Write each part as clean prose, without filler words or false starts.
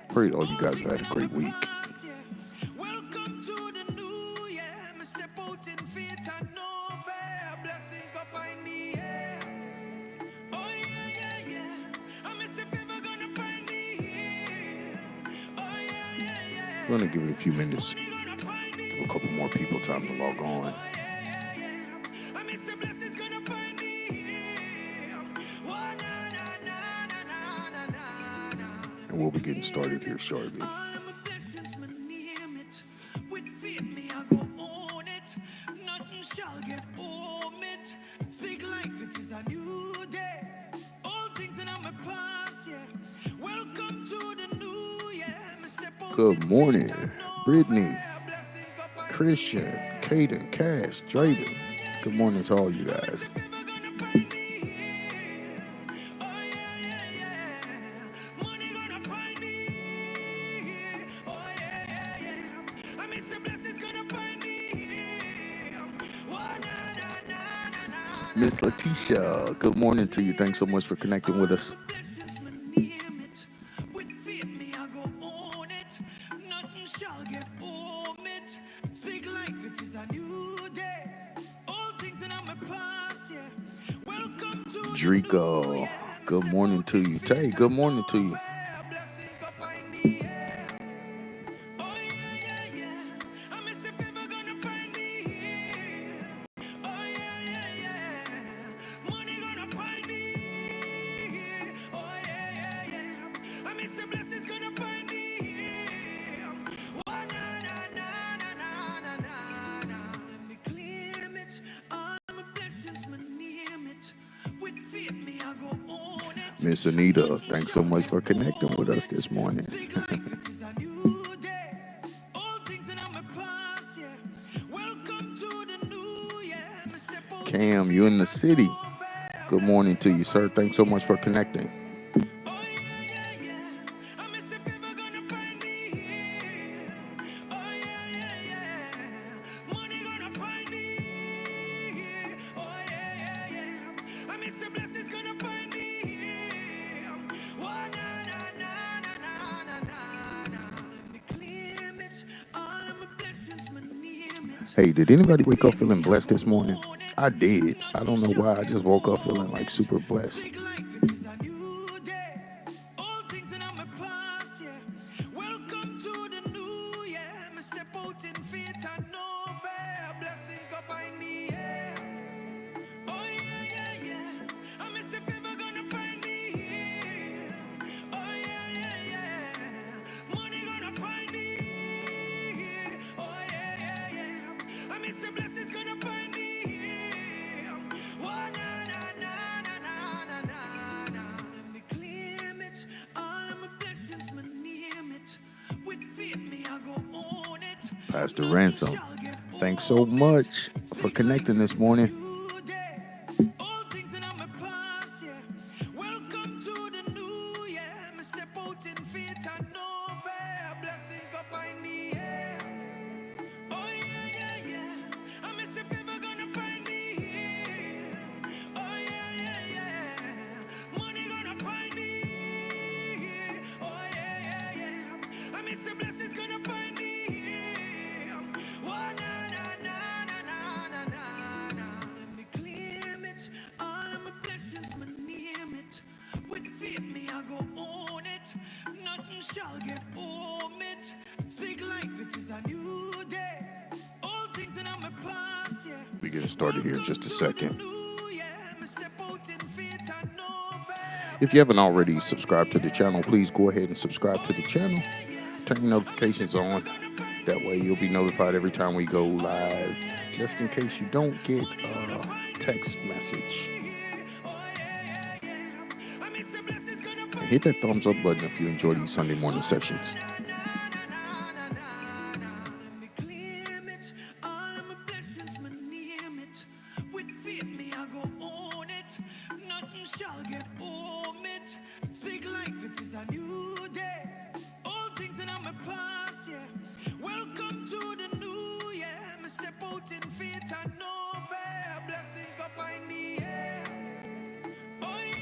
Pray all you guys have had a great week. We're going to give it a few minutes. Give a couple more people time to log on. And we'll be getting started here shortly. Good morning, Brittany, Christian, Caden, Cash, Draven. Good morning to all you guys. Miss Letitia, good morning to you. Thanks so much for connecting with us. Drico, good morning to you. Tay, good morning to you. Miss Anita, thanks so much for connecting with us this morning. Cam, you in the city. Good morning to you, sir. Thanks so much for connecting. Hey, did anybody wake up feeling blessed this morning? I did. I don't know why. I just woke up feeling like super blessed. Pastor Ransom, thanks so much for connecting this morning. We're getting started here in just a second. If you haven't already subscribed to the channel, please go ahead and subscribe to the channel. Turn your notifications on. That way you'll be notified every time we go live, just in case you don't get a text message. And hit that thumbs up button if you enjoy these Sunday morning sessions. Blessings go find me, yeah. Oh, yeah.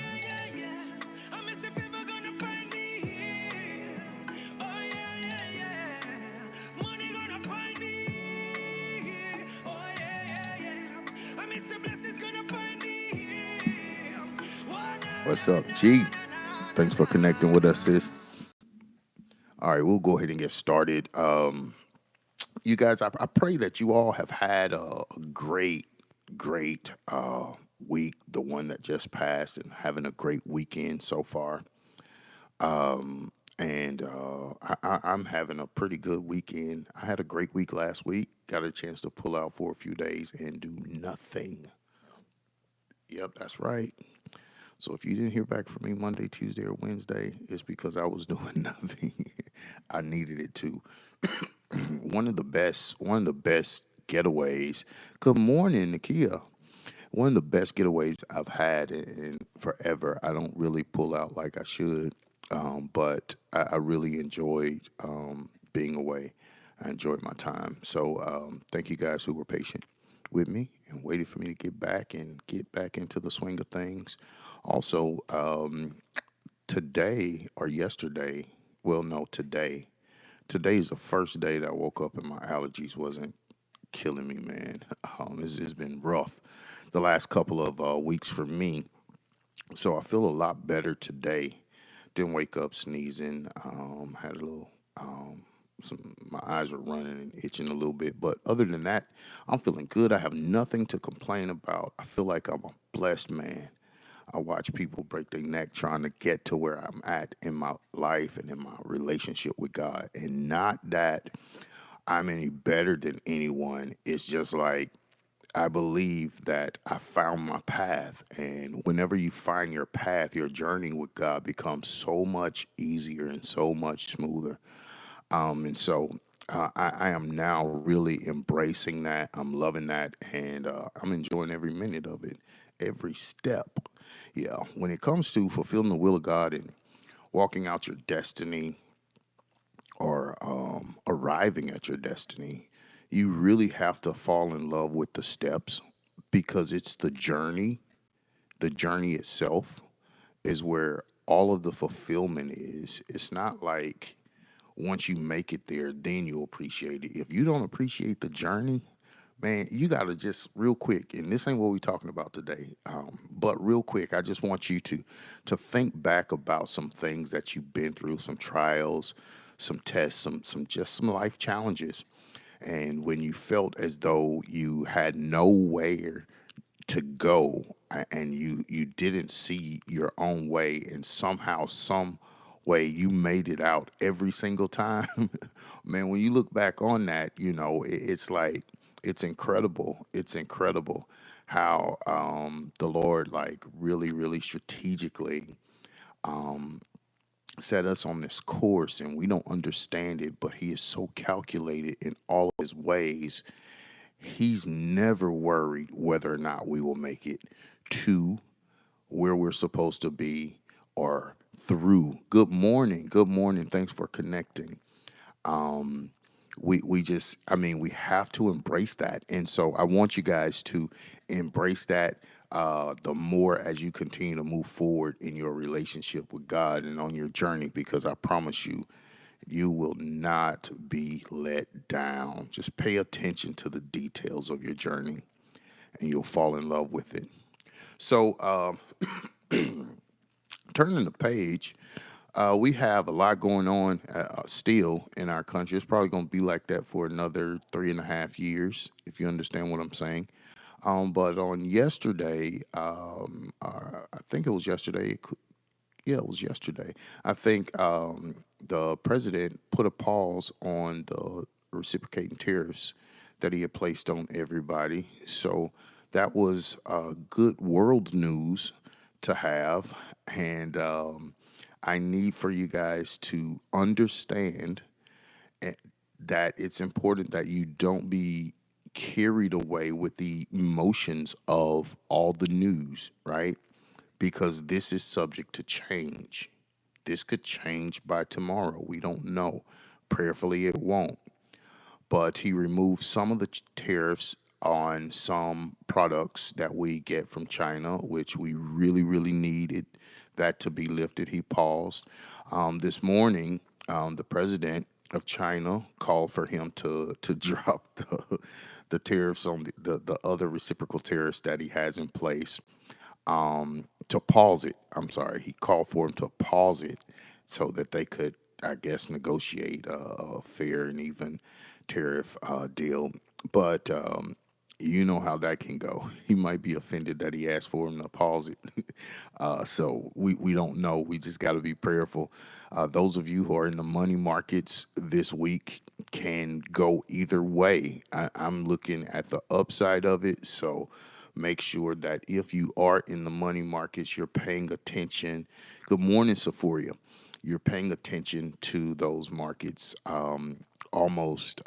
What's up, G? Thanks for connecting with us, sis. All right, we'll go ahead and get started. You guys, I pray that you all have had a great week, the one that just passed, and having a great weekend so far. I'm having a pretty good weekend. I had a great week last week. Got a chance to pull out for a few days and do nothing. Yep, that's right. So if you didn't hear back from me Monday, Tuesday, or Wednesday, it's because I was doing nothing. I needed it to. One of the best getaways. Good morning, Nakia. One of the best getaways I've had in forever. I don't really pull out like I should, but I really enjoyed being away. I enjoyed my time. So thank you guys who were patient with me and waited for me to get back into the swing of things. Also, today or yesterday, well, no, today. Today's the first day that I woke up and my allergies wasn't killing me, man. It's been rough the last couple of weeks for me. So I feel a lot better today. Didn't wake up sneezing. Had a little, my eyes were running and itching a little bit. But other than that, I'm feeling good. I have nothing to complain about. I feel like I'm a blessed man. I watch people break their neck trying to get to where I'm at in my life and in my relationship with God. And not that I'm any better than anyone. It's just like I believe that I found my path. And whenever you find your path, your journey with God becomes so much easier and so much smoother. And so I am now really embracing that. I'm loving that. And I'm enjoying every minute of it, every step. Yeah. When it comes to fulfilling the will of God and walking out your destiny, or arriving at your destiny, you really have to fall in love with the steps because it's the journey itself is where all of the fulfillment is. It's not like once you make it there, then you'll appreciate it. If you don't appreciate the journey, man, you got to just real quick, and this ain't what we're talking about today, but real quick, I just want you to think back about some things that you've been through, some trials, some tests, some life challenges, and when you felt as though you had nowhere to go and you didn't see your own way and somehow some way you made it out every single time. Man, when you look back on that, it's like it's incredible how the Lord like really strategically set us on this course, and we don't understand it, but he is so calculated in all of his ways. He's never worried whether or not we will make it to where we're supposed to be or through. Good morning. Good morning. Thanks for connecting. We just, I mean, we have to embrace that. And so I want you guys to embrace that the more as you continue to move forward in your relationship with God and on your journey, because I promise you, you will not be let down. Just pay attention to the details of your journey and you'll fall in love with it. So, turning the page, we have a lot going on still in our country. It's probably going to be like that for another 3.5 years, if you understand what I'm saying. But on yesterday, I think it was yesterday. Yeah, it was yesterday. I think the president put a pause on the reciprocating tariffs that he had placed on everybody. So that was good world news to have. And I need for you guys to understand that it's important that you don't be carried away with the emotions of all the news, right? Because this is subject to change. This could change by tomorrow. We don't know. Prayerfully, it won't. But he removed some of the tariffs on some products that we get from China, which we really needed that to be lifted. He paused. This morning, the president of China called for him to drop the tariffs on the other reciprocal tariffs that he has in place. to pause it. I'm sorry, he called for him to pause it so that they could, I guess, negotiate a fair and even tariff deal. But you know how that can go. He might be offended that he asked for him to pause it. So we don't know. We just got to be prayerful. Those of you who are in the money markets this week can go either way. I'm looking at the upside of it. So make sure that if you are in the money markets, you're paying attention. Good morning, Sephoria. You're paying attention to those markets almost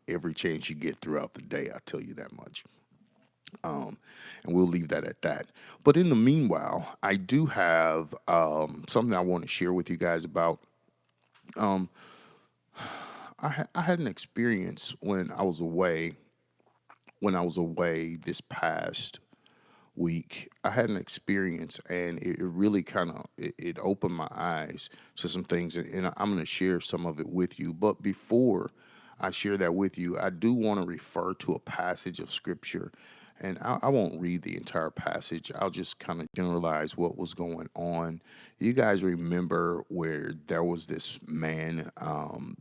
every chance you get throughout the day. I tell you that much. And we'll leave that at that. But in the meanwhile, I do have something I want to share with you guys about. I had an experience when I was away this past week. I had an experience, and it really kind of it opened my eyes to some things, and I'm going to share some of it with you. But before I share that with you, I do want to refer to a passage of scripture, and I won't read the entire passage. I'll just kind of generalize what was going on. You guys remember where there was this man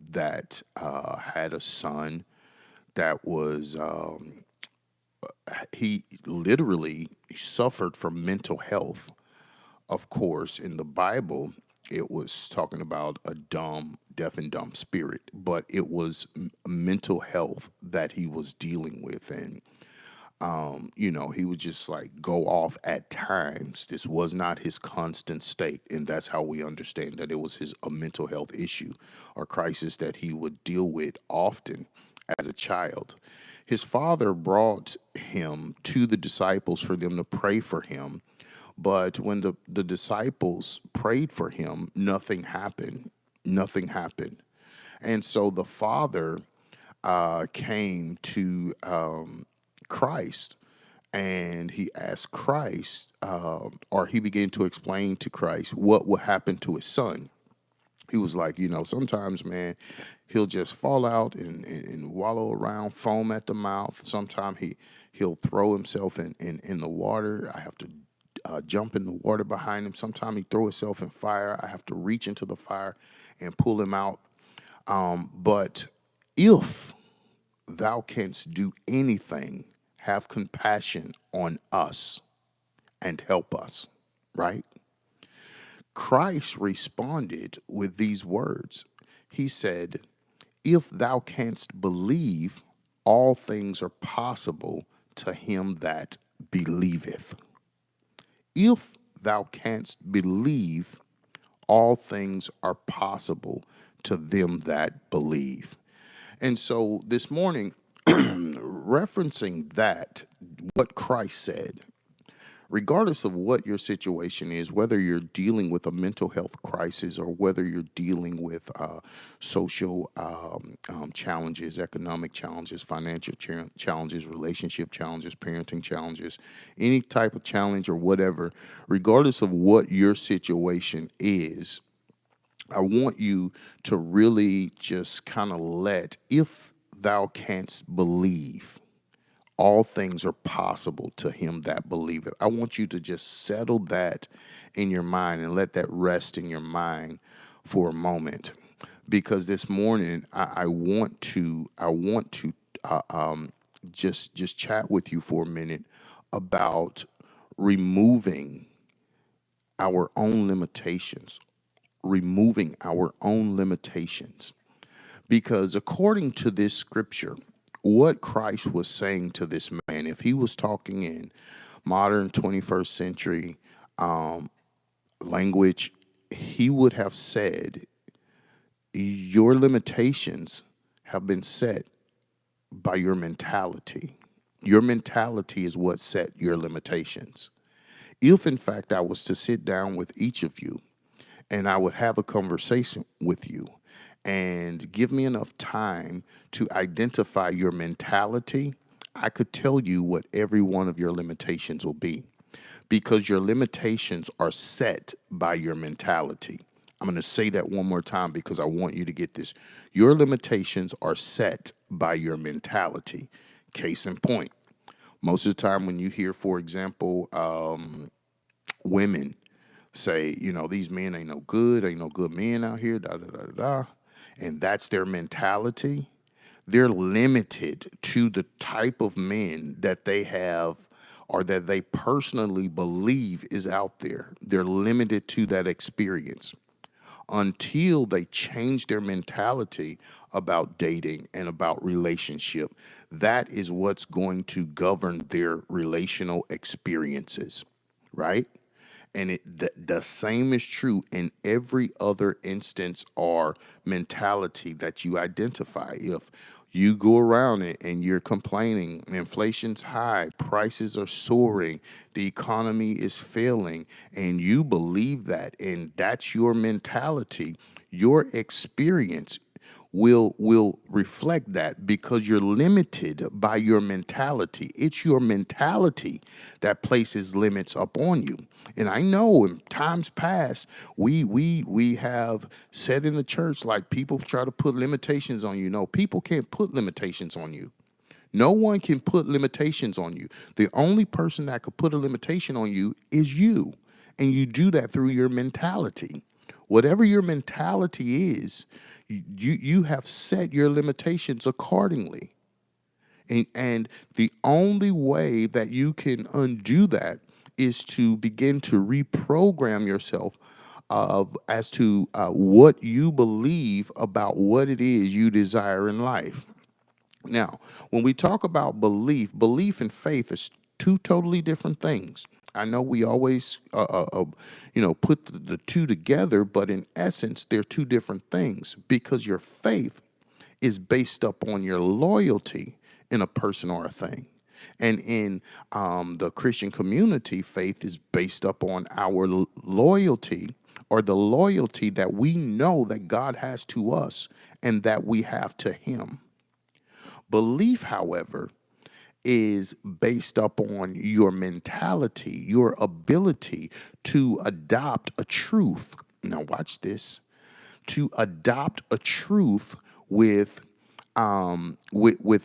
that had a son that was he literally suffered from mental health. Of course, in the Bible, it was talking about a deaf and dumb spirit, but it was mental health that he was dealing with. And, he would just like go off at times. This was not his constant state. And that's how we understand that it was a mental health issue or crisis that he would deal with often as a child. His father brought him to the disciples for them to pray for him. But when the disciples prayed for him, nothing happened. Nothing happened. And so the father came to Christ, and he asked Christ, or he began to explain to Christ what would happen to his son. He was like, sometimes, man, he'll just fall out and wallow around, foam at the mouth. Sometimes he'll throw himself in the water. I have to jump in the water behind him. Sometimes he throw himself in fire. I have to reach into the fire and pull him out. But if thou canst do anything, have compassion on us and help us, right? Christ responded with these words. He said, if thou canst believe, all things are possible to him that believeth. If thou canst believe, all things are possible to them that believe. And so this morning, referencing that, what Christ said, regardless of what your situation is, whether you're dealing with a mental health crisis or whether you're dealing with social challenges, economic challenges, financial challenges, relationship challenges, parenting challenges, any type of challenge or whatever, regardless of what your situation is, I want you to really just kind of if thou canst believe, all things are possible to him that believeth. I want you to just settle that in your mind and let that rest in your mind for a moment, because this morning I want to just chat with you for a minute about removing our own limitations, because according to this scripture, what Christ was saying to this man, if he was talking in modern 21st century language, he would have said, your limitations have been set by your mentality. Your mentality is what set your limitations. If, in fact, I was to sit down with each of you and I would have a conversation with you and give me enough time to identify your mentality, I could tell you what every one of your limitations will be, because your limitations are set by your mentality. I'm going to say that one more time because I want you to get this. Your limitations are set by your mentality. Case in point, most of the time when you hear, for example, women say, these men ain't no good men out here, da da da da, da, and that's their mentality. They're limited to the type of men that they have or that they personally believe is out there. They're limited to that experience until they change their mentality about dating and about relationship. That is what's going to govern their relational experiences, right? And the same is true in every other instance or mentality that you identify. If you go around it and you're complaining, inflation's high, prices are soaring, the economy is failing, and you believe that, and that's your mentality, your experience will reflect that because you're limited by your mentality. It's your mentality that places limits upon you. And I know in times past, we have said in the church, like, people try to put limitations on you. No, people can't put limitations on you. No one can put limitations on you. The only person that could put a limitation on you is you. And you do that through your mentality. Whatever your mentality is, you have set your limitations accordingly. And the only way that you can undo that is to begin to reprogram yourself as to what you believe about what it is you desire in life. Now, when we talk about belief and faith is two totally different things. I know we always, put the two together, but in essence, they're two different things because your faith is based upon your loyalty in a person or a thing. And in the Christian community, faith is based upon our loyalty or the loyalty that we know that God has to us and that we have to him. Belief, however, is based upon your mentality, your ability to adopt a truth. Now, watch this. To adopt a truth with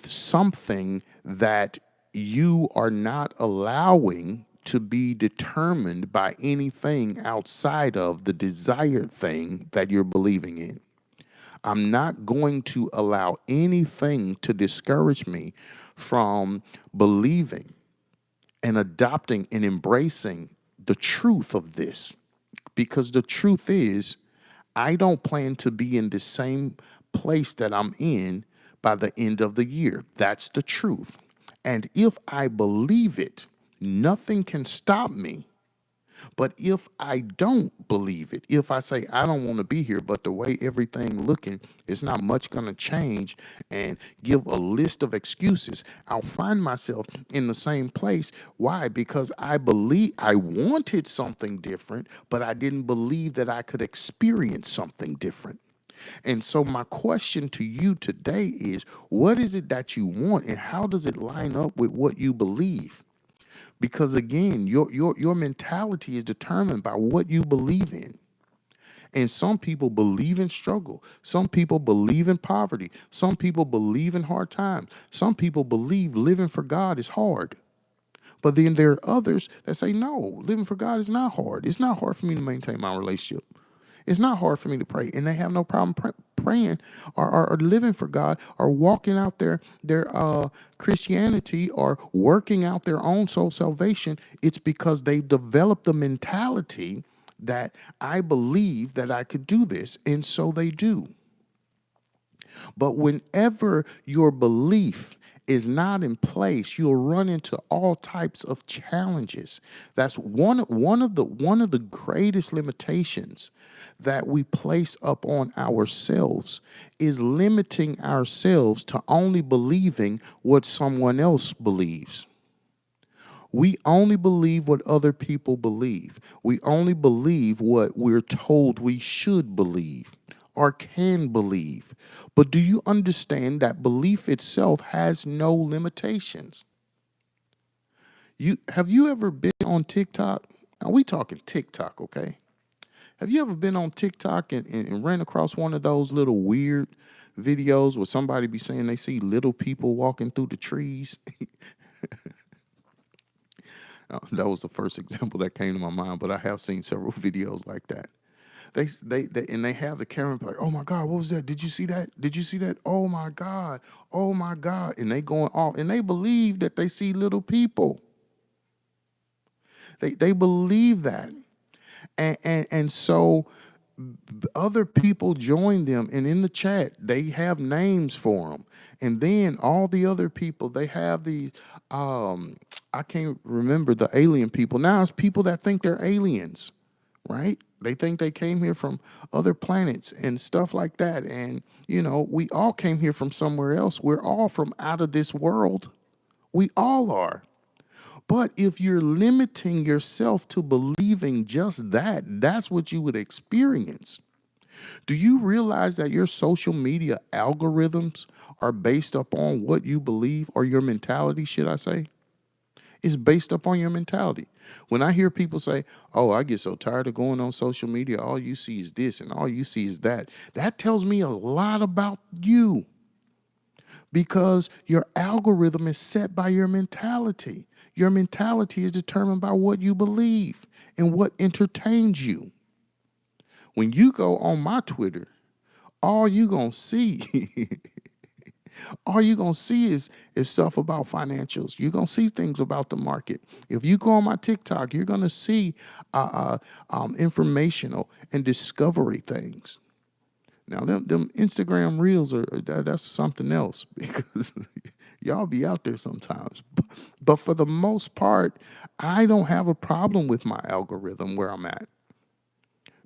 something that you are not allowing to be determined by anything outside of the desired thing that you're believing in. I'm not going to allow anything to discourage me from believing and adopting and embracing the truth of this. Because the truth is, I don't plan to be in the same place that I'm in by the end of the year. That's the truth. And if I believe it, nothing can stop me. But if I don't believe it, if I say I don't want to be here, but the way everything looking, it's not much going to change, and give a list of excuses, I'll find myself in the same place. Why? Because I believe I wanted something different, but I didn't believe that I could experience something different. And so my question to you today is, what is it that you want, and how does it line up with what you believe? Because again, your mentality is determined by what you believe in. And some people believe in struggle. Some people believe in poverty. Some people believe in hard times. Some people believe living for God is hard. But then there are others that say, no, living for God is not hard. It's not hard for me to maintain my relationship. It's not hard for me to pray, and they have no problem praying or living for God or walking out their Christianity or working out their own soul salvation. It's because they've developed the mentality that I believe that I could do this, and so they do. But whenever your belief is not in place, you'll run into all types of challenges. That's one of the greatest limitations that we place up on ourselves, is limiting ourselves to only believing what someone else believes. We only believe what other people believe. We only believe what we're told we should believe or can believe. But do you understand that belief itself has no limitations? Have you ever been on TikTok? Now we talking TikTok, okay? Have you ever been on TikTok and ran across one of those little weird videos where somebody be saying they see little people walking through the trees? That was the first example that came to my mind, but I have seen several videos like that. And they have the camera like, oh my God, what was that? Did you see that? Did you see that? Oh my God, oh my God. And they going off and they believe that they see little people. They believe that. And so other people join them, and in the chat they have names for them, and then all the other people they have the I can't remember the alien people. Now it's people that think they're aliens, right? They think they came here from other planets and stuff like that. And we all came here from somewhere else. We're all from out of this world. We all are. But if you're limiting yourself to believing just that, that's what you would experience. Do you realize that your social media algorithms are based upon what you believe, or your mentality, should I say? It's based upon your mentality. When I hear people say, oh, I get so tired of going on social media, all you see is this and all you see is that, that tells me a lot about you, because your algorithm is set by your mentality. Your mentality is determined by what you believe and what entertains you. When you go on my Twitter, all you gonna see, all you gonna see is stuff about financials. You're gonna see things about the market. If you go on my TikTok, you're gonna see informational and discovery things. Now, them Instagram reels that's something else, because y'all be out there sometimes. But for the most part, I don't have a problem with my algorithm where I'm at,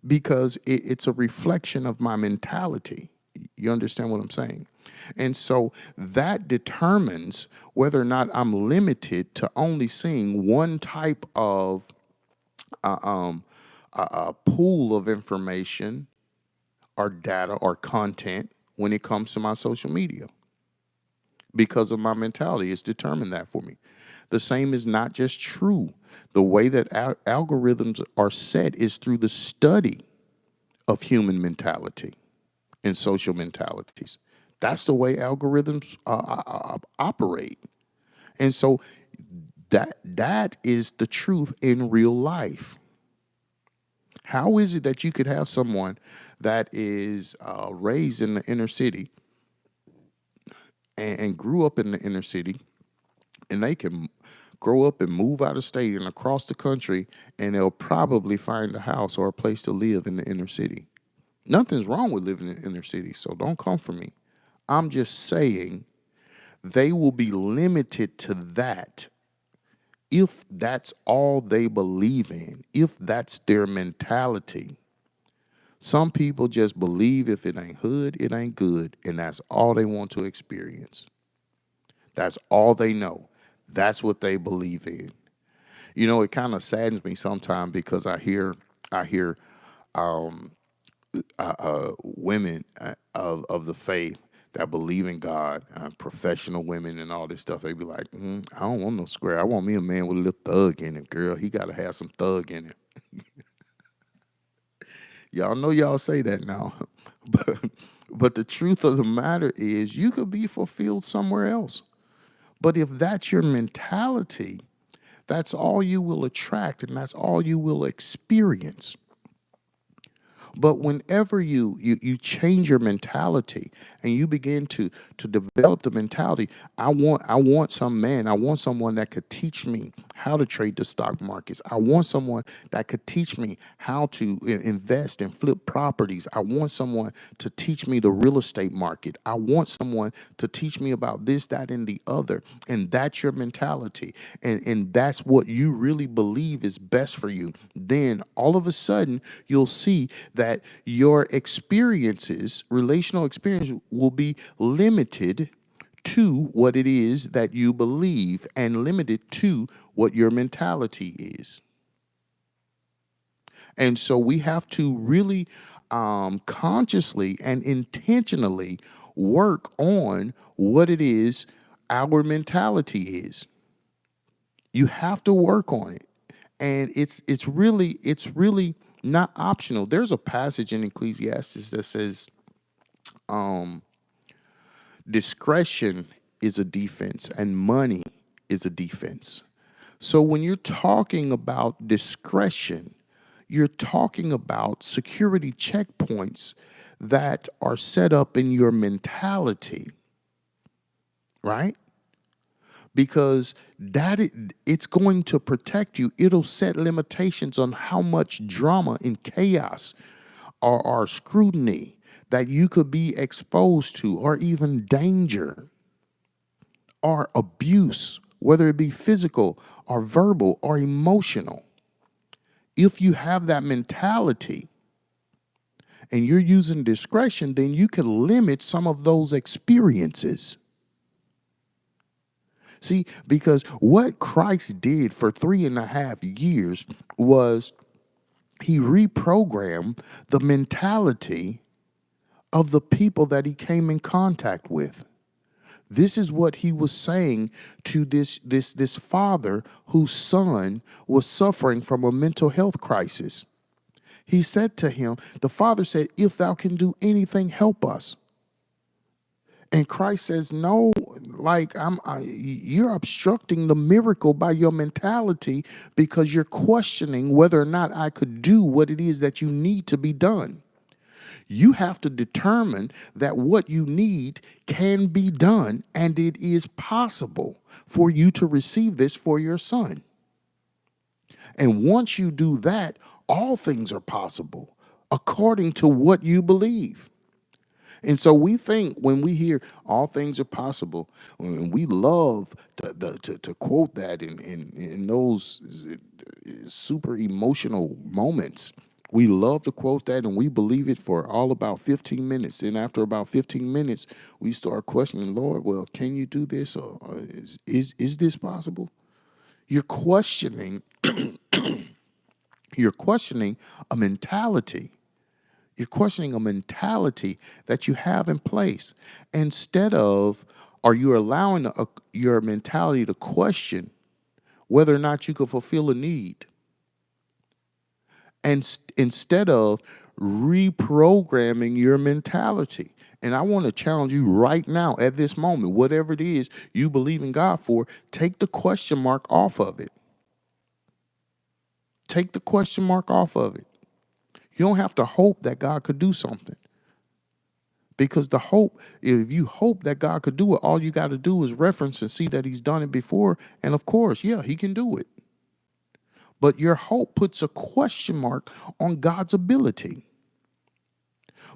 because it's a reflection of my mentality. You understand what I'm saying? And so that determines whether or not I'm limited to only seeing one type of pool of information or data or content when it comes to my social media. Because of my mentality, it's determined that for me. The same is not just true. The way that algorithms are set is through the study of human mentality and social mentalities. That's the way algorithms operate. And so that is the truth in real life. How is it that you could have someone that is raised in the inner city and grew up in the inner city, and they can grow up and move out of state and across the country, and they'll probably find a house or a place to live in the inner city? Nothing's wrong with living in the inner city, so don't come for me. I'm just saying they will be limited to that if that's all they believe in, if that's their mentality. Some people just believe if it ain't hood, it ain't good, and that's all they want to experience. That's all they know. That's what they believe in. It kind of saddens me sometimes, because I hear women of the faith that believe in God, professional women and all this stuff. They be like, I don't want no square. I want me a man with a little thug in him, girl. He got to have some thug in him. Y'all know y'all say that now. but the truth of the matter is, you could be fulfilled somewhere else. But if that's your mentality, that's all you will attract, and that's all you will experience. But whenever you change your mentality and you begin to develop the mentality, I want someone that could teach me how to trade the stock markets. I want someone that could teach me how to invest and flip properties. I want someone to teach me the real estate market. I want someone to teach me about this, that, and the other. And that's your mentality. And that's what you really believe is best for you. Then all of a sudden, you'll see that your experiences, relational experience, will be limited to what it is that you believe, and limited to what your mentality is. And so we have to really consciously and intentionally work on what it is our mentality is. You have to work on it. And it's really not optional. There's a passage in Ecclesiastes that says discretion is a defense and money is a defense. So when you're talking about discretion, you're talking about security checkpoints that are set up in your mentality, right? Because it's going to protect you. It'll set limitations on how much drama and chaos or scrutiny that you could be exposed to, or even danger or abuse, whether it be physical or verbal or emotional. If you have that mentality and you're using discretion, then you can limit some of those experiences. See, because what Christ did for 3.5 years was he reprogrammed the mentality of the people that he came in contact with. This is what he was saying to this father whose son was suffering from a mental health crisis. He said to him, the father said, if thou can do anything, help us. And Christ says, no, like you're obstructing the miracle by your mentality because you're questioning whether or not I could do what it is that you need to be done. You have to determine that what you need can be done, and it is possible for you to receive this for your son. And once you do that, all things are possible according to what you believe. And so we think when we hear all things are possible, and we love to quote that in those super emotional moments. We love to quote that, and we believe it for all about 15 minutes. And after about 15 minutes, we start questioning, Lord, well, can you do this? Or is this possible? You're questioning, you're questioning a mentality. You're questioning a mentality that you have in place. Instead of, are you allowing your mentality to question whether or not you can fulfill a need? And instead of reprogramming your mentality. And I want to challenge you right now at this moment, whatever it is you believe in God for, take the question mark off of it. Take the question mark off of it. You don't have to hope that God could do something. Because if you hope that God could do it, all you got to do is reference and see that he's done it before. And of course, yeah, he can do it. But your hope puts a question mark on God's ability.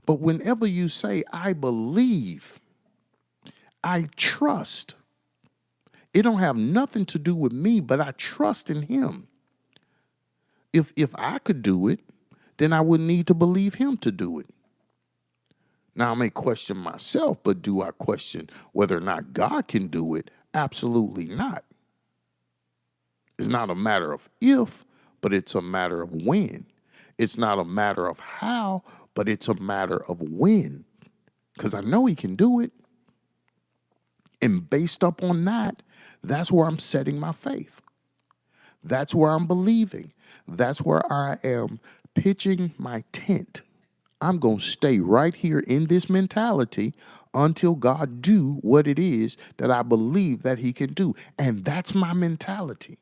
But whenever you say, I believe, I trust, it don't have nothing to do with me, but I trust in him. If I could do it, then I wouldn't need to believe him to do it. Now, I may question myself, but do I question whether or not God can do it? Absolutely not. It's not a matter of if, but it's a matter of when. It's not a matter of how, but it's a matter of when. Because I know he can do it. And based upon that, that's where I'm setting my faith. That's where I'm believing. That's where I am pitching my tent. I'm going to stay right here in this mentality until God do what it is that I believe that he can do. And that's my mentality.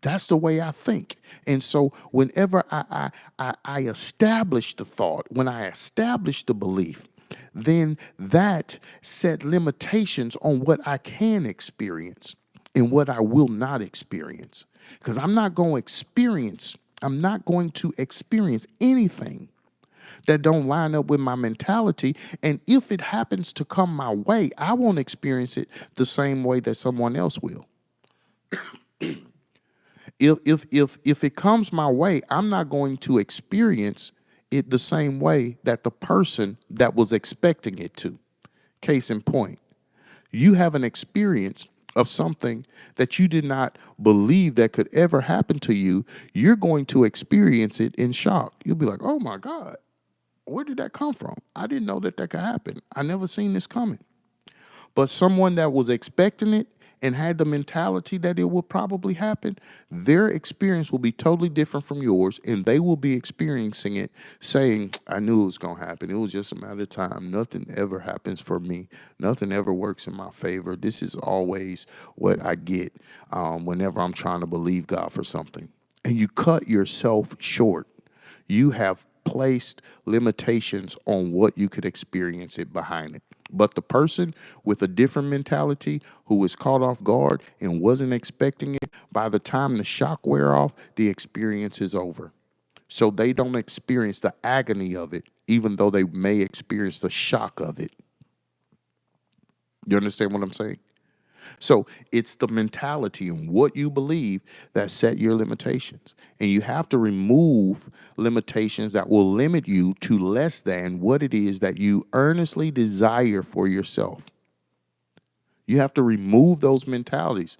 That's the way I think. And so whenever I establish the thought, when I establish the belief, then that set limitations on what I can experience and what I will not experience. Because I'm not going to experience anything that don't line up with my mentality. And if it happens to come my way, I won't experience it the same way that someone else will. If it comes my way, I'm not going to experience it the same way that the person that was expecting it to. Case in point, you have an experience of something that you did not believe that could ever happen to you. You're going to experience it in shock. You'll be like, oh my God, where did that come from? I didn't know that could happen. I never seen this coming. But someone that was expecting it and had the mentality that it will probably happen, their experience will be totally different from yours, and they will be experiencing it saying, I knew it was going to happen. It was just a matter of time. Nothing ever happens for me. Nothing ever works in my favor. This is always what I get whenever I'm trying to believe God for something. And you cut yourself short. You have placed limitations on what you could experience it behind it. But the person with a different mentality who was caught off guard and wasn't expecting it, by the time the shock wear off, the experience is over. So they don't experience the agony of it, even though they may experience the shock of it. You understand what I'm saying? So it's the mentality and what you believe that set your limitations. And you have to remove limitations that will limit you to less than what it is that you earnestly desire for yourself. You have to remove those mentalities.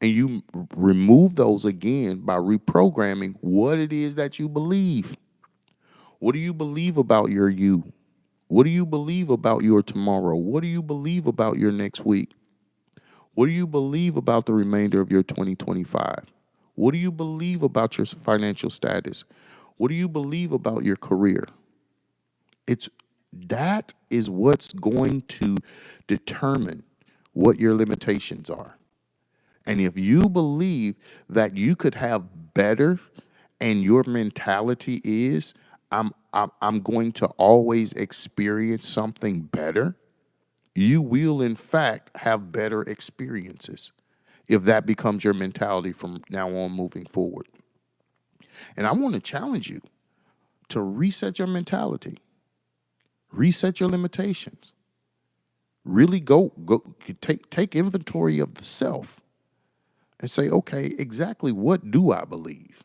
And you remove those again by reprogramming what it is that you believe. What do you believe about your you? What do you believe about your tomorrow? What do you believe about your next week? What do you believe about the remainder of your 2025? What do you believe about your financial status? What do you believe about your career? That is what's going to determine what your limitations are. And if you believe that you could have better and your mentality is I'm going to always experience something better, you will in fact have better experiences if that becomes your mentality from now on moving forward. And I want to challenge you to reset your mentality, reset your limitations. Really go take inventory of the self and say, okay, exactly what do I believe?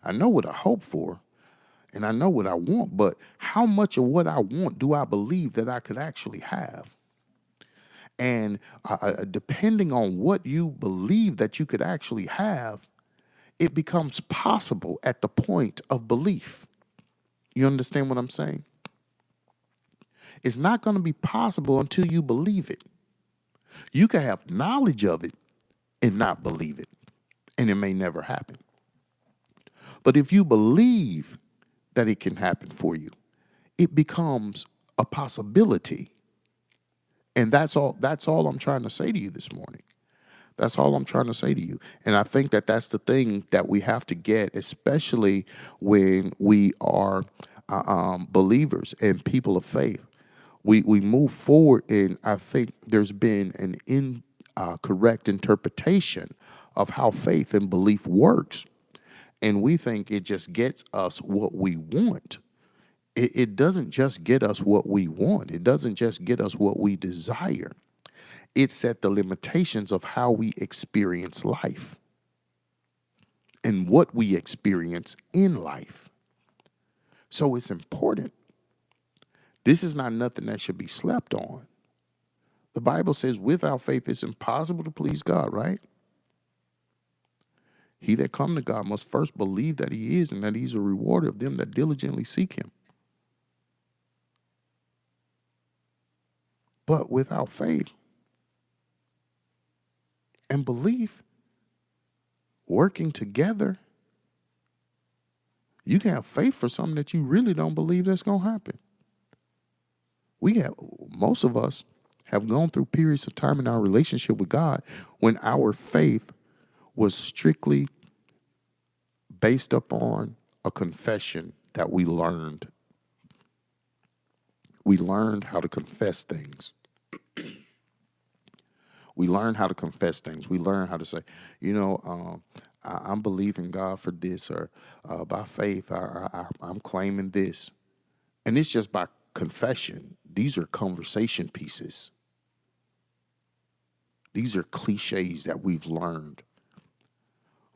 I know what I hope for and I know what I want, but how much of what I want do I believe that I could actually have? And depending on what you believe that you could actually have, it becomes possible at the point of belief. You understand what I'm saying? It's not going to be possible until you believe it. You can have knowledge of it and not believe it, and it may never happen. But if you believe that it can happen for you, it becomes a possibility. And that's all I'm trying to say to you this morning. That's all I'm trying to say to you. And I think that that's the thing that we have to get, especially when we are believers and people of faith. We move forward, and I think there's been an incorrect interpretation of how faith and belief works. And we think it just gets us what we want. It doesn't just get us what we want. It doesn't just get us what we desire. It set the limitations of how we experience life and what we experience in life. So it's important. This is not nothing that should be slept on. The Bible says without faith it's impossible to please God, right? He that come to God must first believe that he is and that he's a rewarder of them that diligently seek him. But without faith and belief working together, you can have faith for something that you really don't believe that's going to happen. Most of us have gone through periods of time in our relationship with God when our faith was strictly based upon a confession that we learned. We learned how to confess things. We learn how to confess things. We learn how to say, I'm believing God for this, or by faith, I'm claiming this. And it's just by confession. These are conversation pieces. These are cliches that we've learned.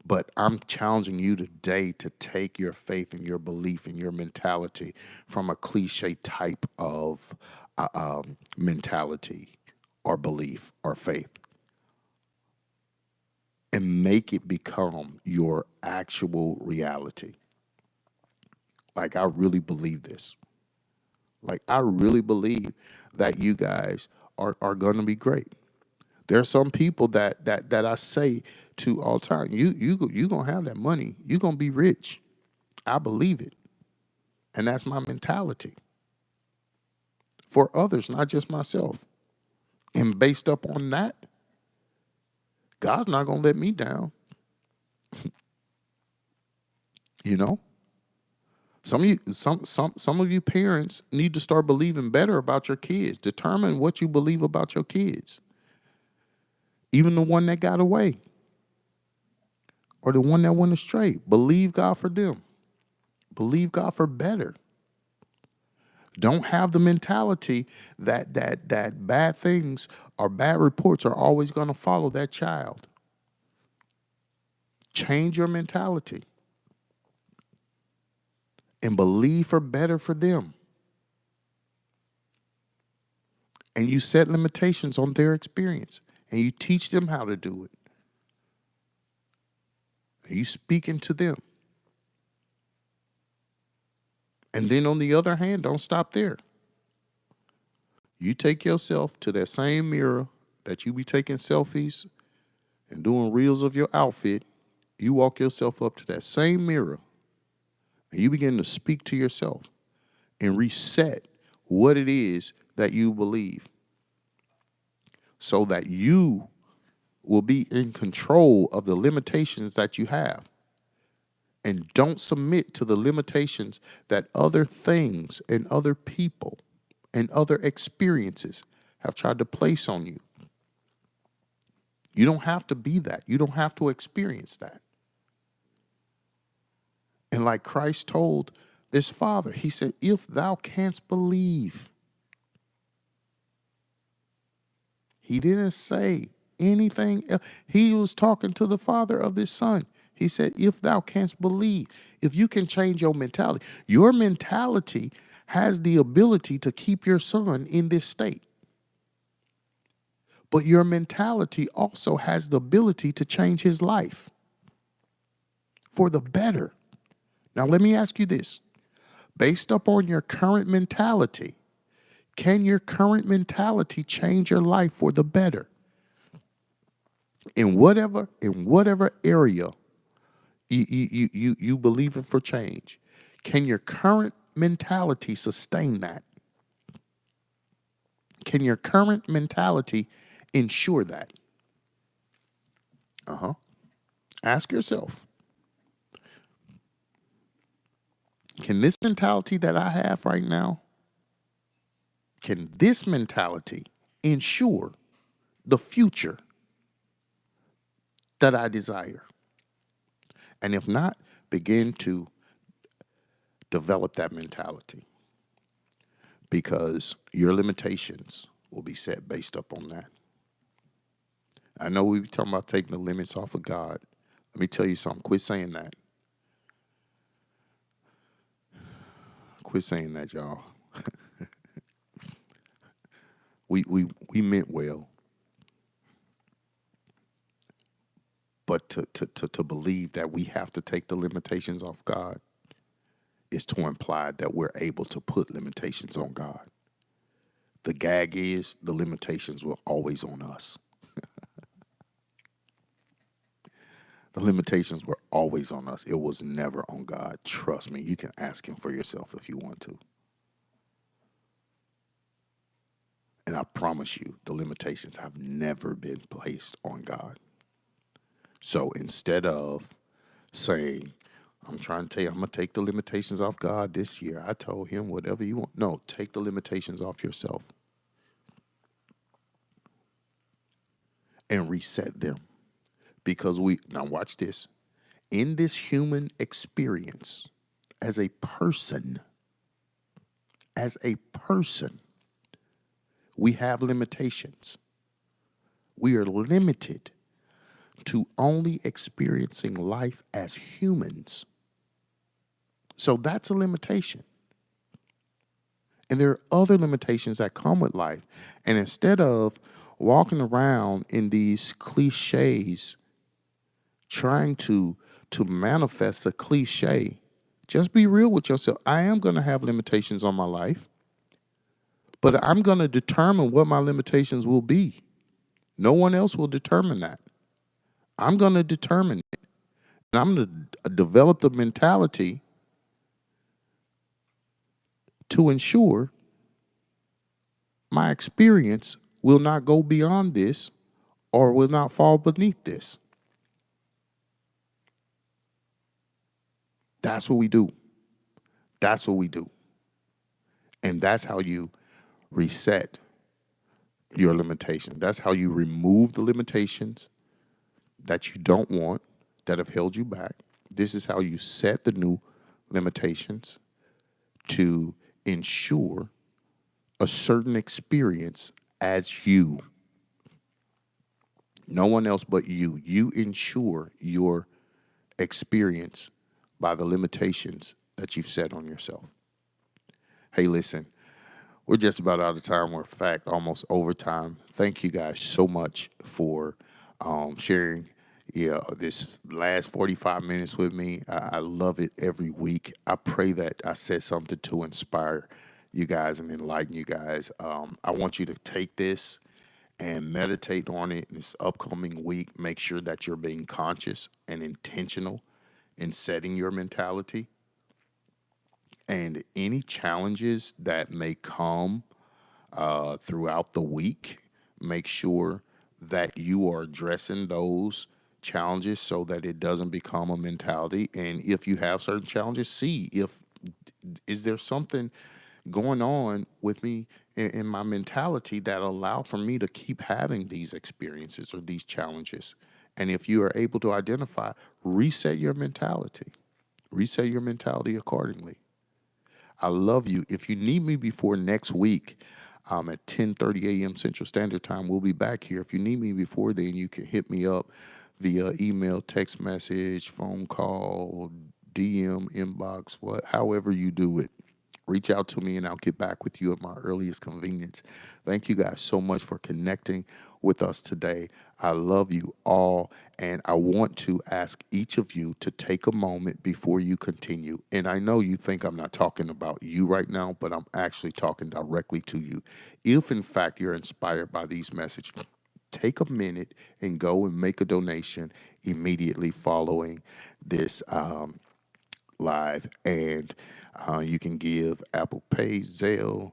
But I'm challenging you today to take your faith and your belief and your mentality from a cliche type of mentality or belief or faith and make it become your actual reality. Like, I really believe this. Like, I really believe that you guys are going to be great. There are some people that I say to all the time, you gonna have that money. You gonna be rich. I believe it. And that's my mentality. For others, not just myself. And based up on that, God's not gonna let me down. You know? Some of you parents need to start believing better about your kids. Determine what you believe about your kids. Even the one that got away or the one that went astray. Believe God for them. Believe God for better. Don't have the mentality that bad things or bad reports are always going to follow that child. Change your mentality and believe for better for them. And you set limitations on their experience and you teach them how to do it. And you speak into them. And then on the other hand, don't stop there. You take yourself to that same mirror that you be taking selfies and doing reels of your outfit. You walk yourself up to that same mirror and you begin to speak to yourself and reset what it is that you believe so that you will be in control of the limitations that you have. And don't submit to the limitations that other things and other people and other experiences have tried to place on you. You don't have to be that. You don't have to experience that. And like Christ told this father, he said, if thou canst believe. He didn't say anything else. He was talking to the father of this son. He said, if thou canst believe, if you can change your mentality has the ability to keep your son in this state. But your mentality also has the ability to change his life for the better. Now, let me ask you this. Based upon your current mentality, can your current mentality change your life for the better? In whatever area you believe in for change, can your current mentality sustain that? Can your current mentality ensure that? Ask yourself. Can this mentality that I have right now, can this mentality ensure the future that I desire? And if not, begin to develop that mentality, because your limitations will be set based up on that. I know we were talking about taking the limits off of God. Let me tell you something. Quit saying that. Quit saying that, y'all. we meant well. But to believe that we have to take the limitations off God is to imply that we're able to put limitations on God. The gag is the limitations were always on us. The limitations were always on us. It was never on God. Trust me, you can ask him for yourself if you want to. And I promise you, the limitations have never been placed on God. So instead of saying, I'm trying to tell you, I'm going to take the limitations off God this year. I told him whatever you want. No, take the limitations off yourself and reset them. Because now watch this. In this human experience, as a person, we have limitations. We are limited to only experiencing life as humans. So that's a limitation. And there are other limitations that come with life. And instead of walking around in these cliches, trying to manifest a cliche, just be real with yourself. I am going to have limitations on my life, but I'm going to determine what my limitations will be. No one else will determine that. I'm going to determine it. And I'm going to develop the mentality to ensure my experience will not go beyond this or will not fall beneath this. That's what we do. That's what we do. And that's how you reset your limitation. That's how you remove the limitations that you don't want, that have held you back. This is how you set the new limitations to ensure a certain experience as you. No one else but you. You ensure your experience by the limitations that you've set on yourself. Hey, listen, we're just about out of time. We're, in fact, almost over time. Thank you guys so much for sharing this last 45 minutes with me. I love it every week. I pray that I said something to inspire you guys and enlighten you guys. I want you to take this and meditate on it this upcoming week. Make sure that you're being conscious and intentional in setting your mentality. And any challenges that may come throughout the week, make sure that you are addressing those challenges so that it doesn't become a mentality. And if you have certain challenges, see if is there something going on with me in my mentality that allow for me to keep having these experiences or these challenges. And if you are able to identify, reset your mentality. Reset your mentality accordingly. I love you. If you need me before next week, at 10:30 a.m. Central Standard Time, we'll be back here. If you need me before then, you can hit me up via email, text message, phone call, DM, inbox, however you do it. Reach out to me and I'll get back with you at my earliest convenience. Thank you guys so much for connecting with us today. I love you all, and I want to ask each of you to take a moment before you continue. And I know you think I'm not talking about you right now, but I'm actually talking directly to you. If, in fact, you're inspired by these messages, take a minute and go and make a donation immediately following this live. And you can give Apple Pay, Zelle,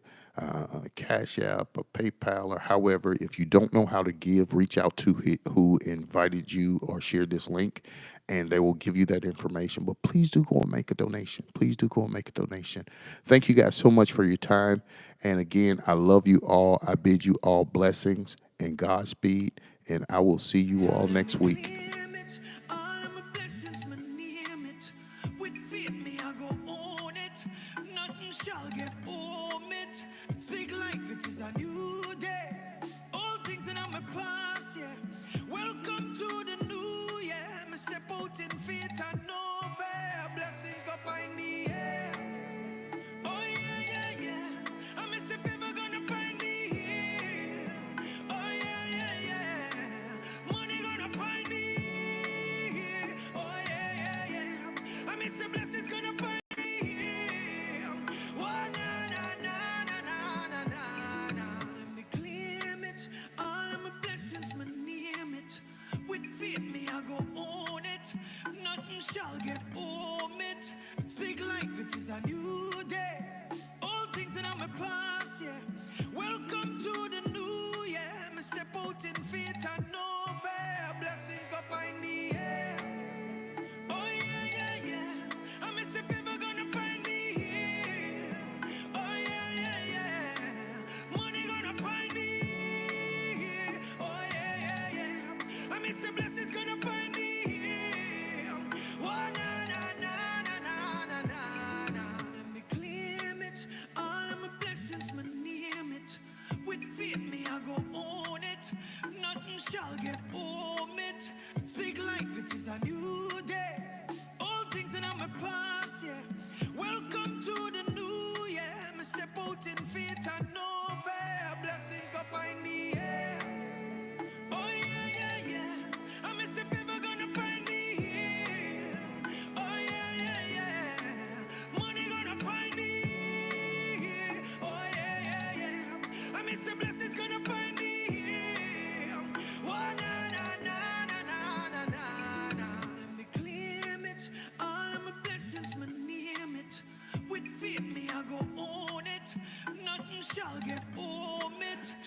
Cash App, or PayPal, or however. If you don't know how to give, reach out to who invited you or shared this link, and they will give you that information. But please do go and make a donation. Please do go and make a donation. Thank you guys so much for your time. And again, I love you all. I bid you all blessings and Godspeed, and I will see you all next week. Shall get home it. Speak life, it is a new day. All things in my past, yeah. Welcome to the new year. Me step out in faith and no fear. Blessings go find me, yeah. Oh yeah, yeah, yeah. I miss if ever gonna find me here. Oh yeah, yeah, yeah. Money gonna find me here. Oh yeah, yeah, yeah. I miss the blessings gonna find me. Shall get home it. Speak life, it is a new day. All things in my past, yeah. Welcome to the new year. Me step out in faith and no fear. Blessings go find me, yeah. Oh yeah, yeah, yeah. I miss if ever gonna find me here. Oh yeah, yeah, yeah. Money gonna find me here. Oh yeah, yeah, yeah. I miss the blessings gonna find me. Shall get home it. Speak life.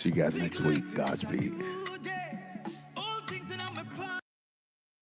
See you guys next week. Godspeed.